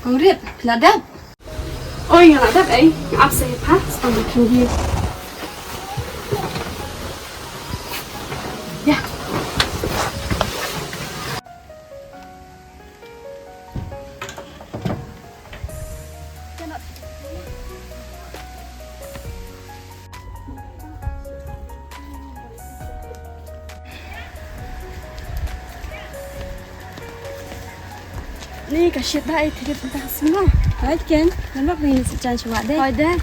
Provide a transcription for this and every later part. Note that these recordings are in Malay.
Kong Riết, là đáp. Ôi, là đáp ấy, áp xe phát, xong rồi kêu đi. Yeah. Ni kasih dah itu dia pentah semua. Baik kan? Nampak ni sejan cuba deh. Hai deh.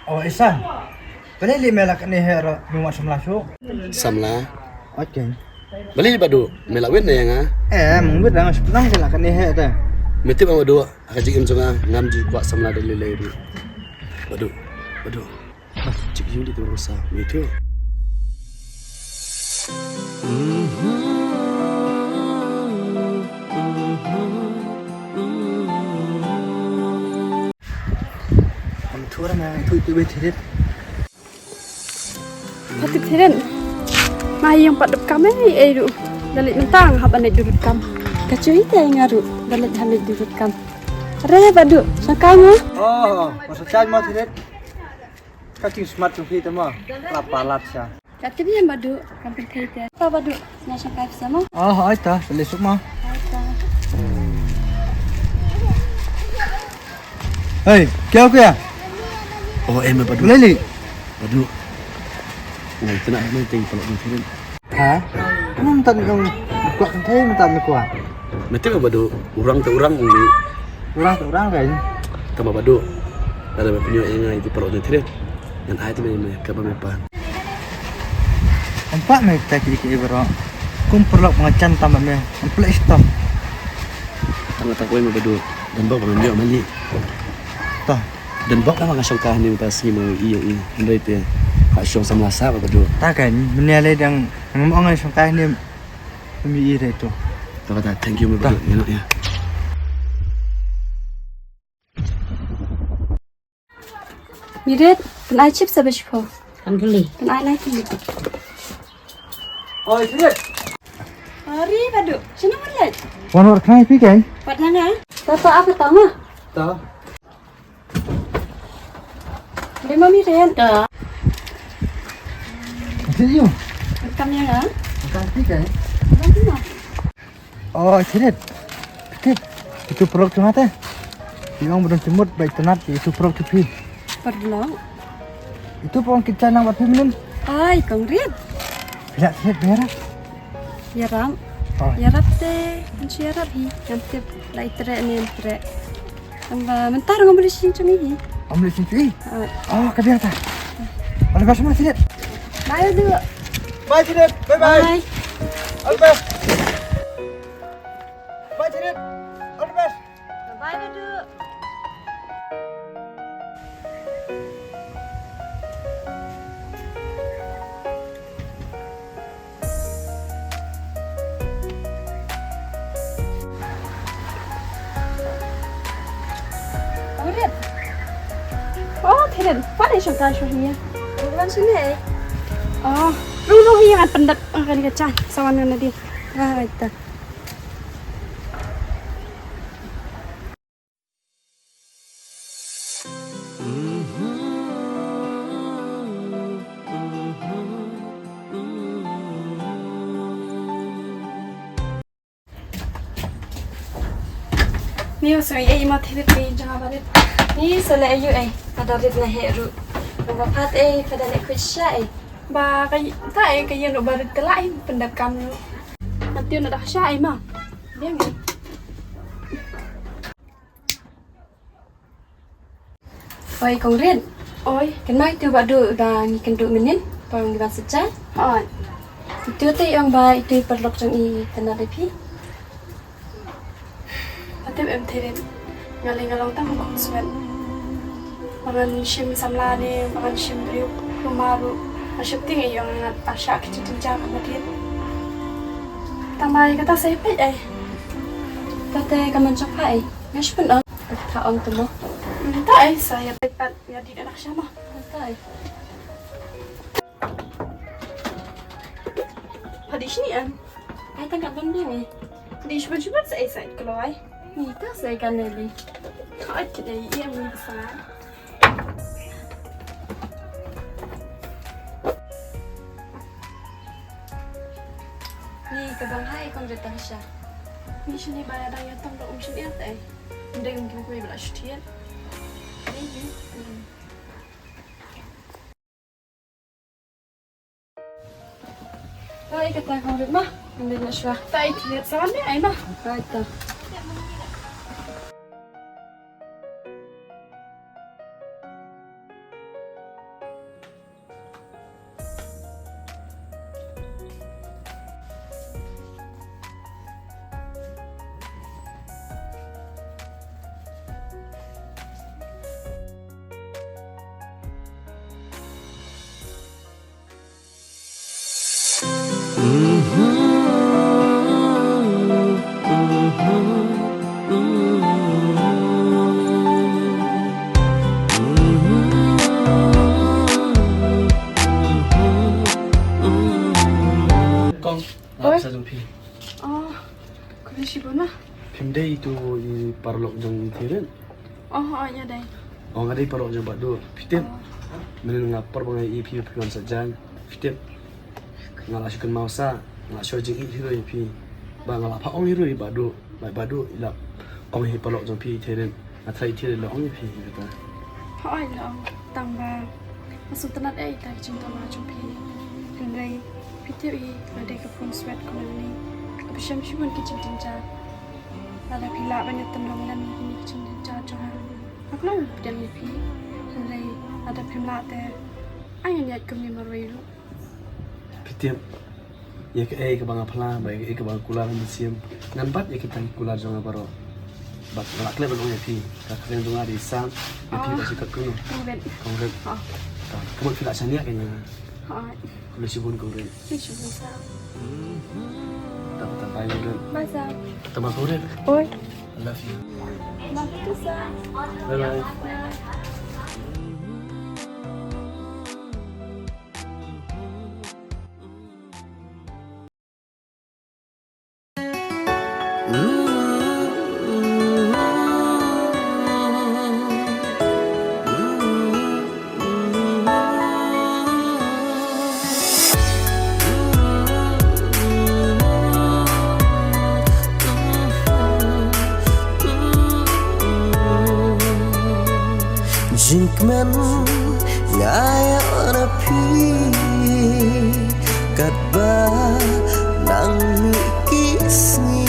Oh Isan, balik li melak ni hero rumah sebelah syuk. Samla. Okey. Bali badu melawin na yang Mungkin dah sepetang je lah kan ni hero dah. Meti ba badu akajikim jonga ngam ji kwa samla dali leiru. Badu. Cik yuli tu rusa. Meti. Thua mà thui tui thiệt. Patik thiren. Mai yang pat dekam ni ru. Dalit mentang hab anek durut kam. Kacui te ngaru dalit halit durut kam. Re badu sakama. Oh, masa caj mau thiệt. Kacing smart tu kita mah. Lapalat sah. Tapi yang badu kampung thai te. Pa badu na sakai sama. Oh, hai ta, boleh suk mah. Hey, क्या? Oh badu. Boleh li? Badu. Ngai tena mai ting pelok ni thirin. Hah? Kamu minta dong kuat kan thay minta mi kuat. Meti ba badu urang te urang ni. Orang kan. Tama badu. Ada ba punyo ngai di pelok ni thirin. Yang ai tu me ka ba me pa. Empat mai kita kiri bro. Kum perlu mengacan tambah me. Empat stop. Tama ta koi me badu. Dan ba ba me mali. Tah. Dan bok lah ngasong kah ni pas ni mau iya ini andai te hak syong sama sa ba badu. Tak kan, menilai yang ngomong ngai sangkai ni mi ire tu. Ta thank you me badu. Ya. Miret, penai chip sabes ko. Kan beli. Penai lai tu. Oh, thiệt. Ari badu, sino malai? Wan war khai pi kai? Padana. Tata apa tama? Ta. Lima miret. Dah. Thiệt you. Kamnya na. Khai pi kai? Mana? Oh, thiệt. Itu produk cuma teh. Yang belum cemut baik tenat itu produk tepi. Pardon. Itu pun kita nang buat minum. Ay, Kong Riet. Tidak thiệt berak. Yaram. Oh. Yarap te, anci yarap hi. Nanti lai tre ni tre. Amba mentar ngam boleh sing cumi hi. Om boleh sini. Oh, kebiasa. Oleh bahasa mana thiệt. Bye dulu. Bye thiệt. Bye bye. Bye. All the best. Bye thiệt. All the best. Bye dulu. thế nên phát đây trong tay cho hiya Bukan sini. oh lu hiya kan pendat kan kacan sawan na dia ita ni so ai ma thir pe jangan baret ni sala ayu ai ada rit na heru ba phat ai pada le khusha ai ba cái tại cái dân baret kelai pendapkan lu nanti nak dah syai mah dia ngi oi kong rin oi kan mai tu ba du da ni kan du menin pang di basa cha oi tu te yang ba itu perlok jang i tanah lepi Atep em theren ngaling tang kong suat makan shim samla ni makan shim riu rumaru asyik tinggi yang ngat asyak kecil jam kemudian tambah kata saya pet kata kaman capai ngas pun tak on tu mo tak saya pet ya di anak sama tak hadis ni ai tangkap benda ni di cuba saya kalau ni tak saya kan ni tak ada yang besar ni kabang hai kong datang siya ni sini bayar yang tong do sini at ndai mungkin ko ibla shtian ni Baik kata kong rit mah ndai na siya tai lihat sawan ni ai mah baik ta Kong, nak bisa jumpi. oh kau si pun mah Pimda itu i parlok jong tiren. oh ya dai Oh ngadai parlok jong badu. Fitem. Menin ngapar bangai i pi pion sajan. Fitem. Ngalasukun mausa, ngalasuk jing i hiro i pi. Ba ngalapa ong hiro i badu. Bai badu ilap. Ong hi parlok jong pi tiren. Atrai tiren la ong i pi kata. Hỏi là tăng ba masuk tenat tak cinta macam pi kendai piteu i ada ke pun sweat kalau ni tapi syam syuman ke cinta ada pila banyak tendang dan ini cinta jangan aku lalu dan pi kendai ada pimla te ayam niat kami maruiru Fitem. Ya ke bang apla, baik ke bang kular museum. Nampak ya kita kular jong baro. Bak ngalak le belum ya pi. Kakak jong ada isam. Ya pi masih kakunu. kemudian Kongret. oh Kamu tidak sania kayaknya. oh Kalau sibun kongret. ni cuba sa Tak payah kongret. masa Teman kongret. oi I love you. maka sa Bye bye. Jinkman ngaya ora pi katba nang mikisni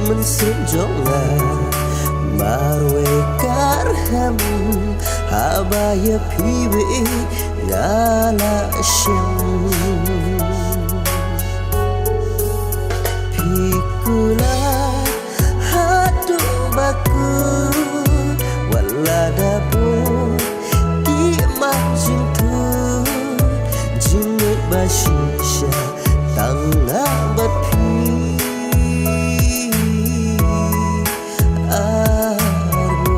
mensejonga marwe karham habaya pibe ngala syam pikula hatu baku waladabu bashisha tanga bapi arbo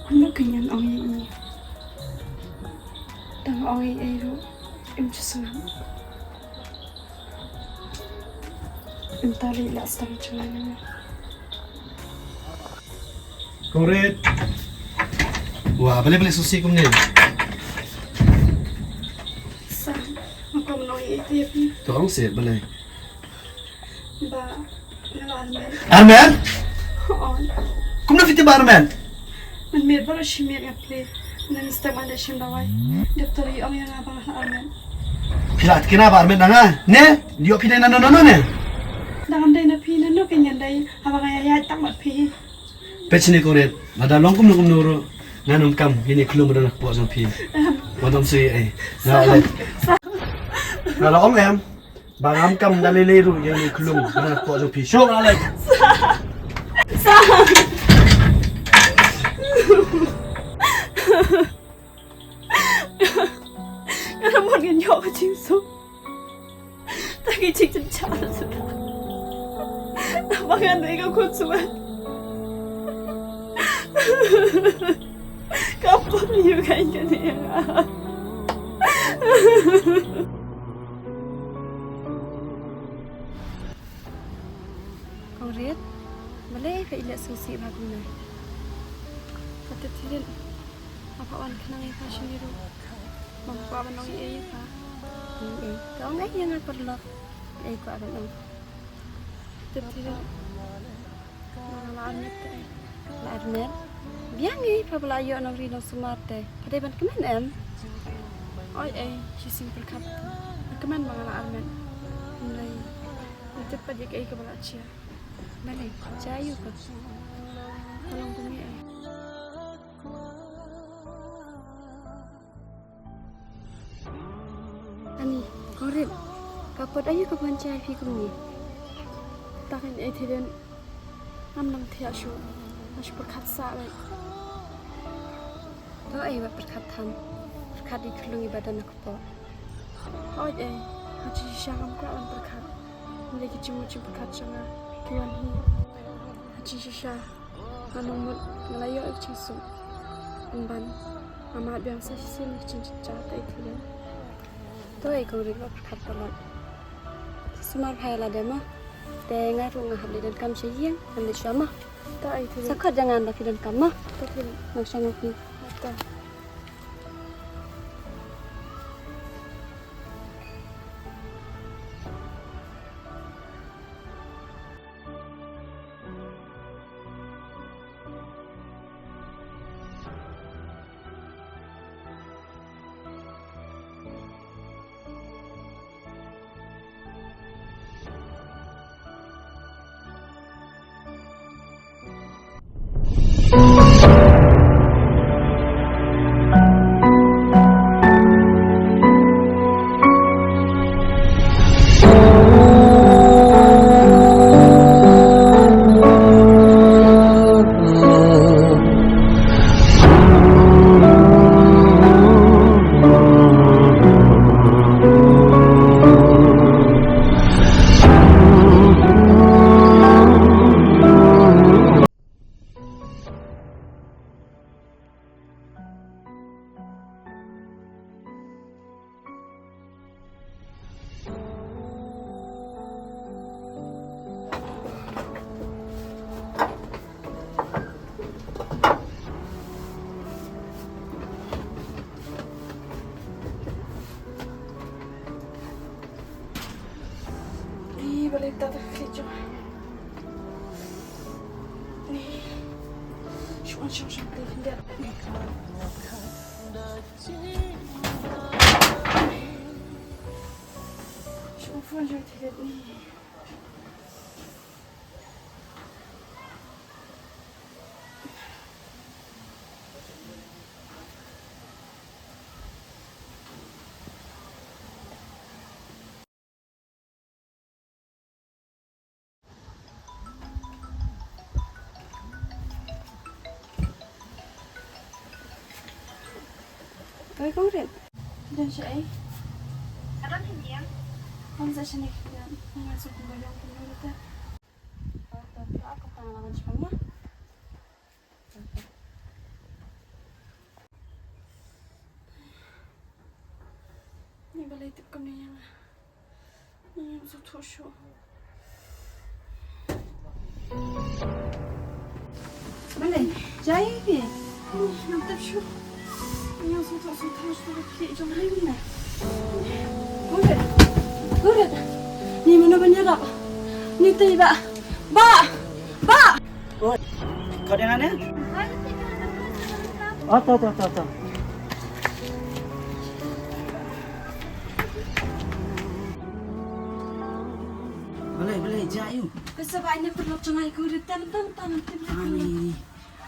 Ano ganyan ang ini? Dang ang iro, imjusang. Intali last time channel. Kurit. Wah, balik susi kum ni. Sa, ako mo iitip Tu ang set balik. ba nalarmen. Arman? On. Kum na fiti ba Arman? Man mir bara shimir ngaple. Na mista manda shimbawai. Doktori ang yang abang armen. Pilat kina ba Arman nga? Ne? Dio pinay na no ne? Dangam day na pina no kanyan day abang ayat tak mat pi. Pechini kurit. Madalong kum nuro. Nanum kam ini klum ro nak po sang pi. Madam sui ai. Na ale. Na la om em. Bangam kam daliliru ini klum nak po sang pi. Syok ale. Karena mau ngenyok jingso. Tapi 직접 찾았어. 나방한 내가 고추만. 깜빡 이유가 있겠네요. Kurit, boleh ke ilat susi baguna? Kata tidak, apa wan kenang ipa sendiri? Mampu apa nong iya ipa? Kau nggak yang aku perlu? Kau apa nong? Tidak, mana armet? Armet? Biang ni, pabla ayo nong rino sumate. Pada ban keman em? Oi si simple kap. Keman mana armet? Mulai, cepat je kau kepala cia. Balik, cayu ke? Tolong bumi Ani, Kurit, kapot ayu ke pancai fi kumi. Takin tidak nam tiak syu, masih berkat sahaja. Tahu buat berkatan, berkat di kelungi badan aku po. Oh haji syangam kau berkat, mulai kecimu berkat jangan. Tuan hi, haji sisa, manumut ngelayo cisu, umban, amat biasa sisi ni cincin itu ya. Tu kau riba berkat pelan. Semar payah dema, dengar runga habli dan kam syiang, habli syama. Tu itu. Sakar jangan lagi dan kam mah. Tu macam apa? Tu. Balik tak terkejut. Ni, cuman dia. Cuman tidak ni. Oi, Kurit. Dan siya Adam hindi yan. Kung sa siya nikikilan, masuk ko ba yung pinulita? Ako pangalangan siya mo? Ni balai tip kami yang so tosho. Balai, jai ni. Nam tip shu. Yang so tosho pi jom hai ni. Gurit. Ni mana banyak? Ni tiba. Ba. Kau dengan ni? Oh, tahu. Boleh, jaya. Besok banyak perlu cengai gurit tan. Ani,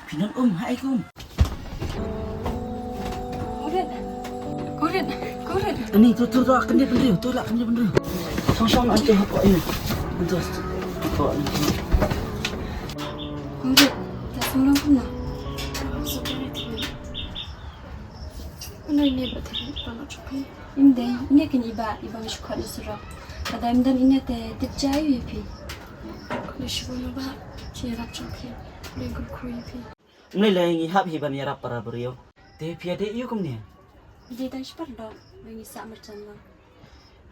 pinon hai kum. Gurit. Ani tu akan dia benda, Song aja kok ini. Betul. Kok ini. Gurit, tak semua pun lah. Mana ini berarti panas cukai. Ini kan iba suka disurah. Kadang ini teh terjaya pi. Kalau siapa nak ciarap cukai, lengkap kui pi. Mulai lagi hab hiban ya rap para beriau. Te piade iu kum ni. Dia dah cepat dah, bagi sak macam lah.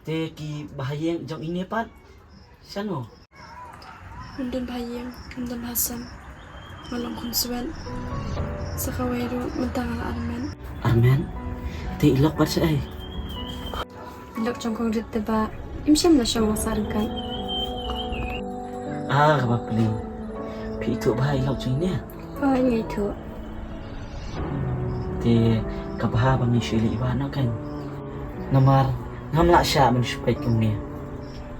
Te ki bahaya jong ini pat. Sano. Undang bayang, undang hasam, malam konsumen. Sakaweru mentang armen. Armen. Te ilok pat sai. Ilok jongkong rit teba. Imsyam lah syang wasarkan. Kabak peling. Pi itu bahaya ilok jong ni. Oh ini itu. Te kabaha bang ni syili iwana kan. Nomor ngam lak sya men supaya kum ni.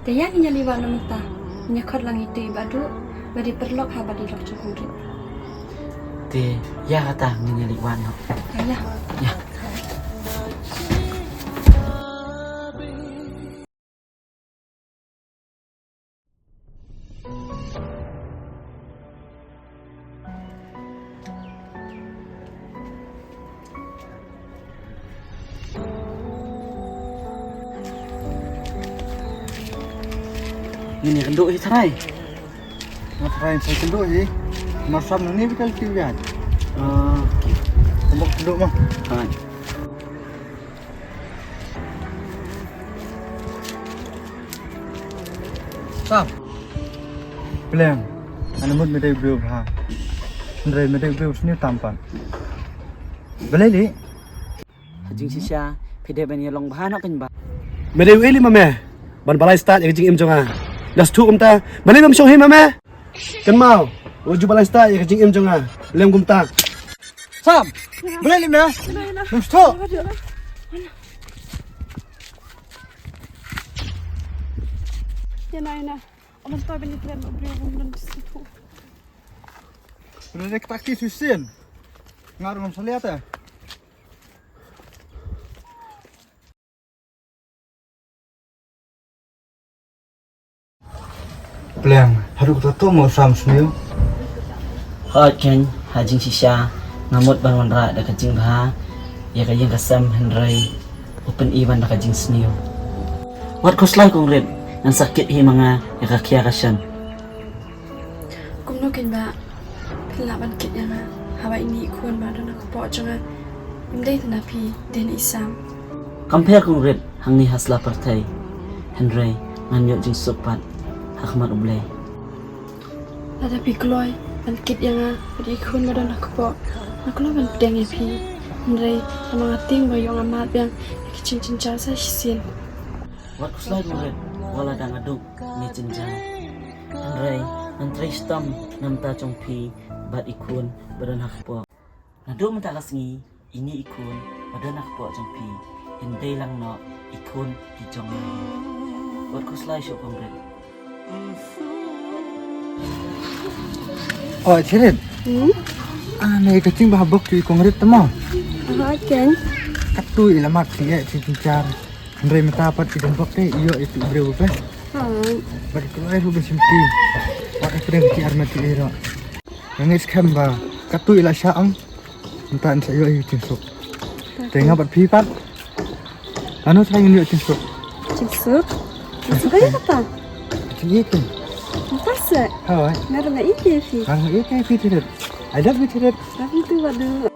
Te yang ini liwa namta. Nyakot lang itu ibadu. Beri perlok haba di lok jongkong rit. Te ya kata ngini iwana. Ayah. Ya. Ini kenduk terai. Ngapain saya kenduk je? Masam ni bekal kiwat. Okey. Tembok kenduk mah. Ha. Sam. Belum. Anu mud medai beliau ha. Ndrai medai beliau sini tampan. Boleh ni? Hajing sisya pide ben yelong bahana kan ba. Mede weli mame. Ban balai start yang jing im jonga. Das tu umta. Balik bam syong him mame. Kan mau. Waju balai start yang jing im jonga. Lem gumta. Sam. Boleh ni mah? Mesti. Yana. Orang tua bini tren beliau belum di situ. Boleh tak kaki susin. Ngaruh ngam saliat ah. Pelang, harus kita tu mau sam sini. Hot kan hajing sisya ngamut ban wanra da kajing bah. Ya kajing kasam hendrai open event da kajing snio. Wat koslai kong red nan sakit hi mga ya kakia kasan. Kumno kan ba. Kelaban kit yang hawa ini ikun ba dan aku bawa jangan. Imdai tenapi dan isam. Compare kong red hang ni hasla partai. Hendrai nganyo jing sopat. Ahmad Ublay. Tapi keluar kit yang pada ikun ba dan aku bawa. Aku lawan pedang pi. Imdai sama ngating ba yang amat yang kicin saya sisin. Wat koslai kong red wala da ngaduk ni cinjang. Hendrai antrai stam nam ta chong pi bat ikun badan hakpo. Nado man ta kasngi ini ikun badan hakpo chong pi. Hindai lang no ikun pi chong nai. Wat koslai syo kong red. Oh, cirit. Aneh kecing bahabok tu kongret temo. Kan? Katu ilamak dia cincin. Ndrai mata apa ti dembok teh iyo itu breu pe. Bagi keluar hu besimpi. Pak pedang ti armati ero. Nangis kamba. Katu ila syam. Entan sayo itu cinsuk. Tengah bat pipat. Anu saya iyo cinsuk. Cinsuk? Cinsuk aja apa? Cincin. Masa? Hawai. Nggak ada iki sih. Kalau itu cirit. Ada bicara Tapi itu waduh.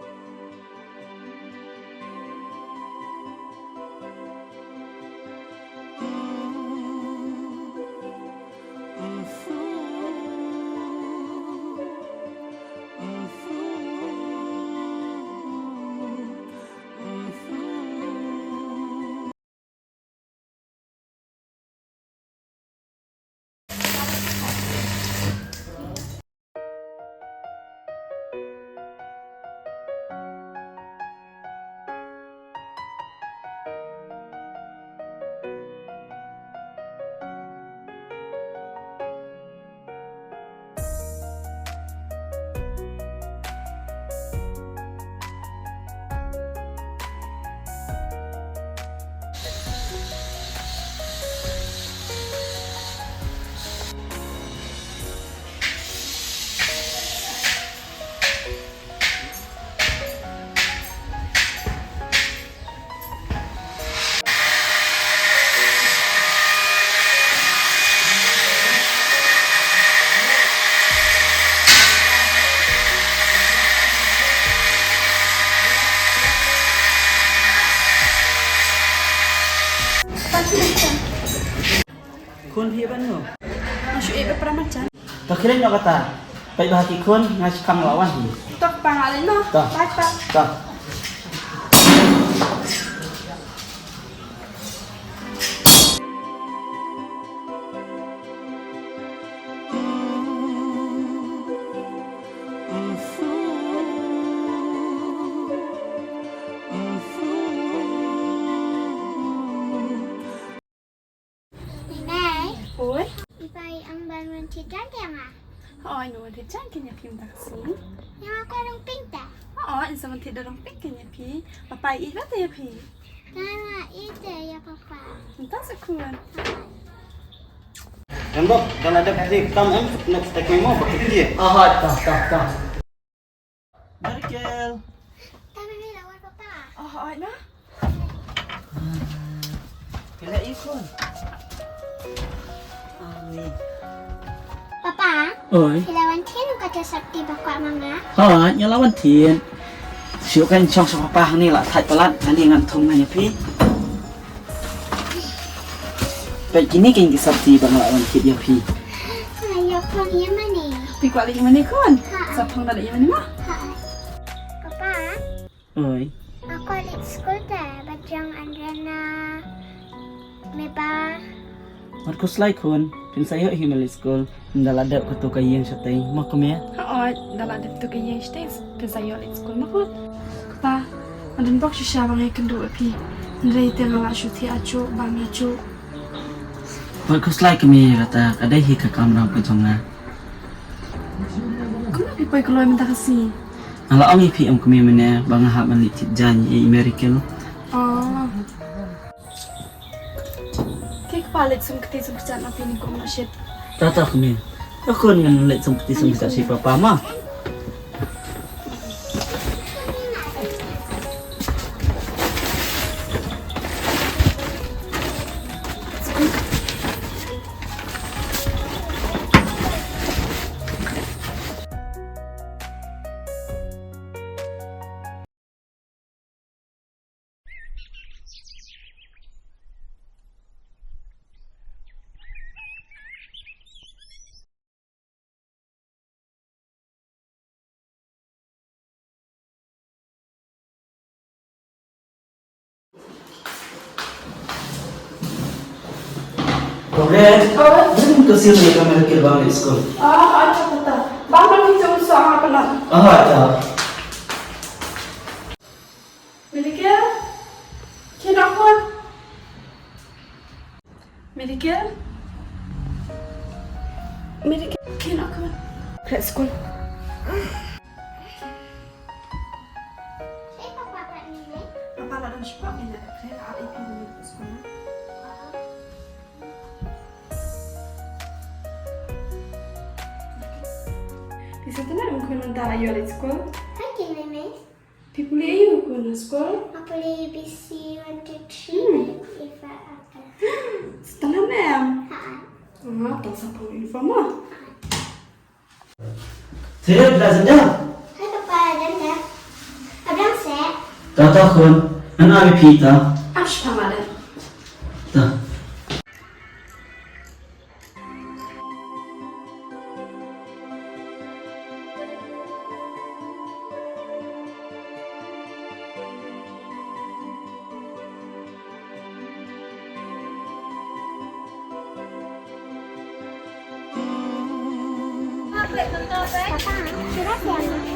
Kun hi ban no. Masuk ibu pernah macam. Ta kira no kata. Pai bahati kun ngas kang lawan hi. Tok pangalan no. Tak. Baca. Ta. Này, Oi. vậy ông bạn mình thì trắng kèm à? Oi, no dia jangkin ya film tak sini. Nhưng mà qua đông pink ta? Oi, in sama tidak orang pikir ya pi. Papai ikat ya pi. Cái mà ít để ya papa. Entah sekuan. Rambok, kalau ada putih hitam nak stek memo pakai dia. Ta. Barikel. Tapi ni lawan papa. Oh, oi nah. Kila ikon. Ami. Papa, Oi. thì lawan thiên kata sakti bakwa manga. Ha, nyalawan tien. Siu kan chong sa papa ni la thai palat ani ngan thong na pi. Pai kini king ki sabti bang lawan kit ya pi. Ayo con ya mani. Pi kuat lagi mana kon? Ha. Sapang dah lagi mana mah? Ha. Papa, Oi. aku di school ta, bajang Andrena. Meba. Markus lai kon, pin sayo himel school, ndala da ko to kay yang satay makom ya. Oi, dah lah dia tu kaya stes. Pensayol it school mah kot. Pa, andun bok shisha bang ikan dua pi. Nrei tengah lah shuti acu bang acu. Markus lai kami kata kadai hi ka kamera ko jonga. Kau nak pi keluar minta kasih. Ala ong ipi am kami mena bang ha man litit jan i American. Oh. Kek palit sum keti sum kecat napi ni kau nak shit. Tata kami. Aku ngan let sum peti sum sa si papa ma. Kemudian, ini ke sini kami lagi bang school. Ah, acu betul. Bang bang ni sum sama apa nak? Ada. Medical? Kena kon? Medical? Medical? Kena kon? Grad school. Siapa papa ni? Apa lah dan sebab ni nak grad RIP ni school. Di situ nak mungkin mentara you at school. Hai Mimi. People you go na school. Apa li BC 1 2 3 Ifa apa? Setengah mem. Ha. Ah, tak sampai uniform ah. Saya dah sedar. kun, anak pita. Ash pamalan. Ta.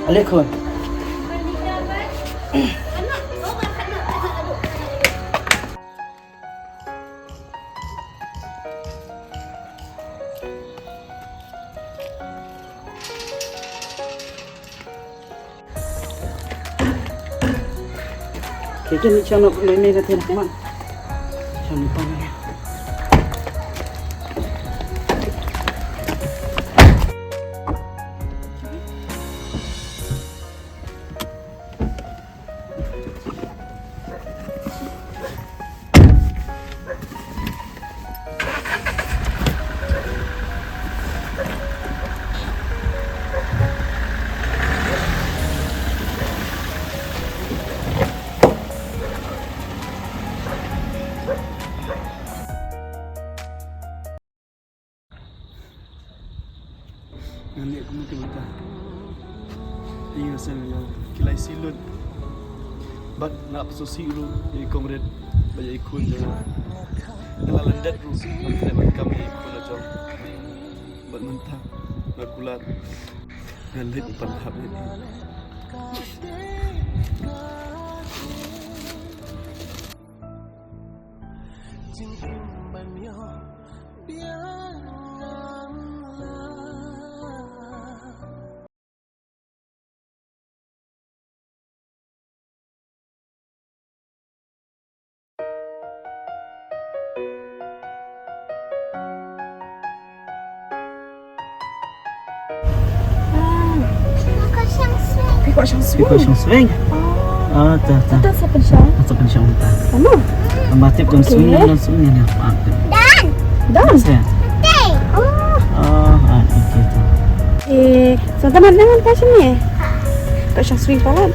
Alik kun. Kaya ni siya na may natin naman. Siya ni pa na. Nanti aku mungkin minta. Iya saya yang kilai silut. Bat nak pesusi lu jadi komred banyak ikun jangan. Kalau lendat lu nanti bagi kami ikun aja. Bat mentah, bat kulat. Nanti depan hab ini. Kok siyang swing? Ikaw siyang swing. Ah, ta. Ito sa pensyon. Atau kan siyang ta. Ano? Ang batip dong swing na niya. Dan. Saya. Okay ta. So teman dengan passion ni. Kok siyang swing pala?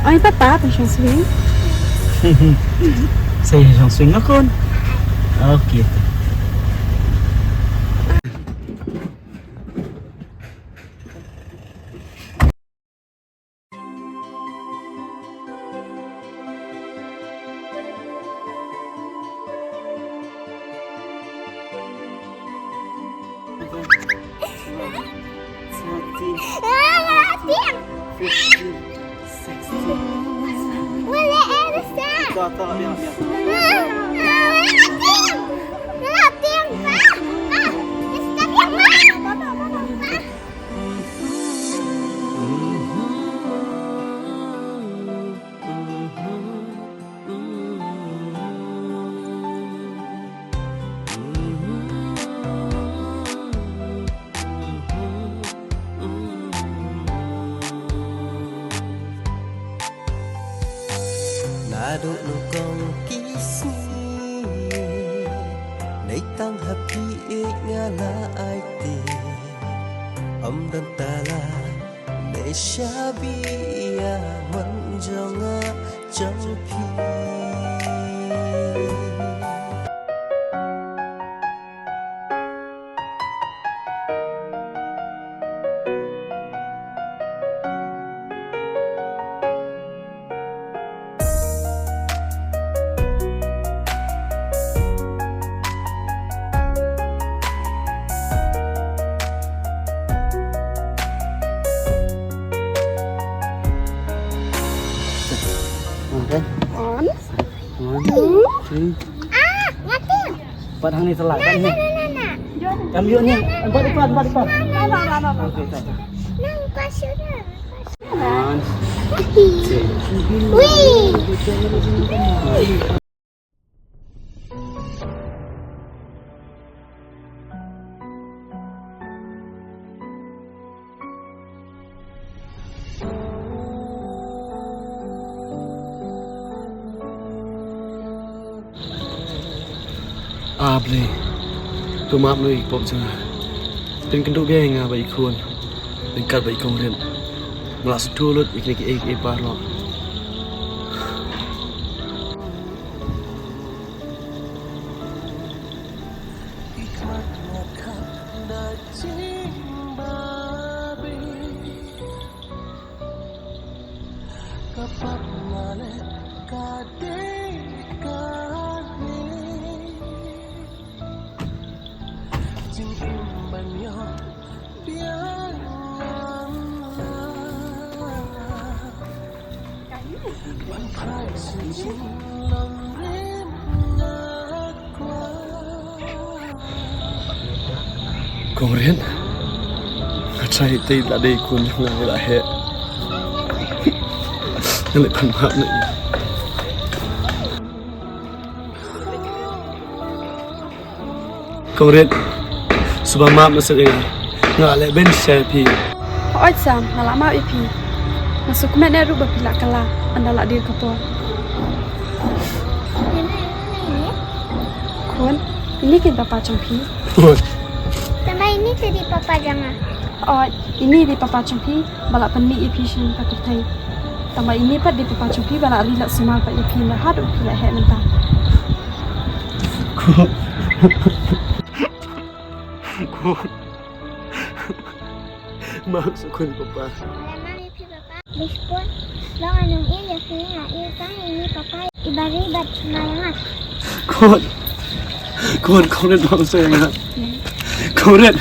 Ay, papa, kok siyang swing. Saya siyang swing ako. Okay ta. Nado no kong kisni Nay tang happy nga la ay ti Amdan tala Nay shabiya manjo nga jampi On. ปัดทางนี้สลายกันนี่จำเยอะนี่ปัดปัดปัดปัด Nah. Oke, tak. Nang passion na. One, Wih. Beli. Tu maaf lu pop jangan. Dan kenduk dia yang baik kun. Dan kat baik kongren. Melas tulut ikni ke parlo. Kemudian saya tidak ada ikut yang lahir. Lepas mana? Kemudian subah maaf masalah nggak ada bench saya pi. Oi sam, malah mau ipi. Masuk mana rubah pilak kala, andalak dia kepo. Kun, ini kita papa cempi. Sama ini tadi papa jangan. Oh, ini di papa cempi, balak penik ipi shin pakai tai. Tambah ini pat di papa cempi balak rilak semua pak ipi lah hadu pilak hek mentah. Maaf sukun papa. Lama ipi papa. Bispun, lo anong iya kaya iya kan ini papa ibarat malangat. Kemudian bang saya ingat. Kemudian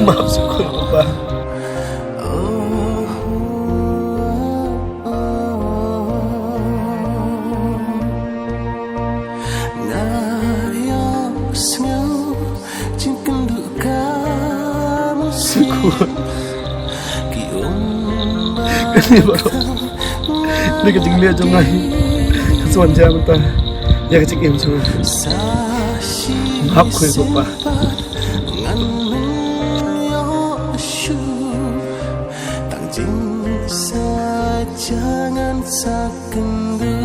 maaf sukun papa. Ini baru ini kecil dia cuma kesuan jam entah ya kecil im semua maaf kau papa. Jangan sakendu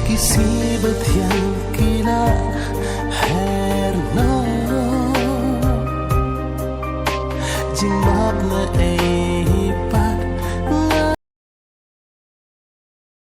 kisi betian kila herno jimbab na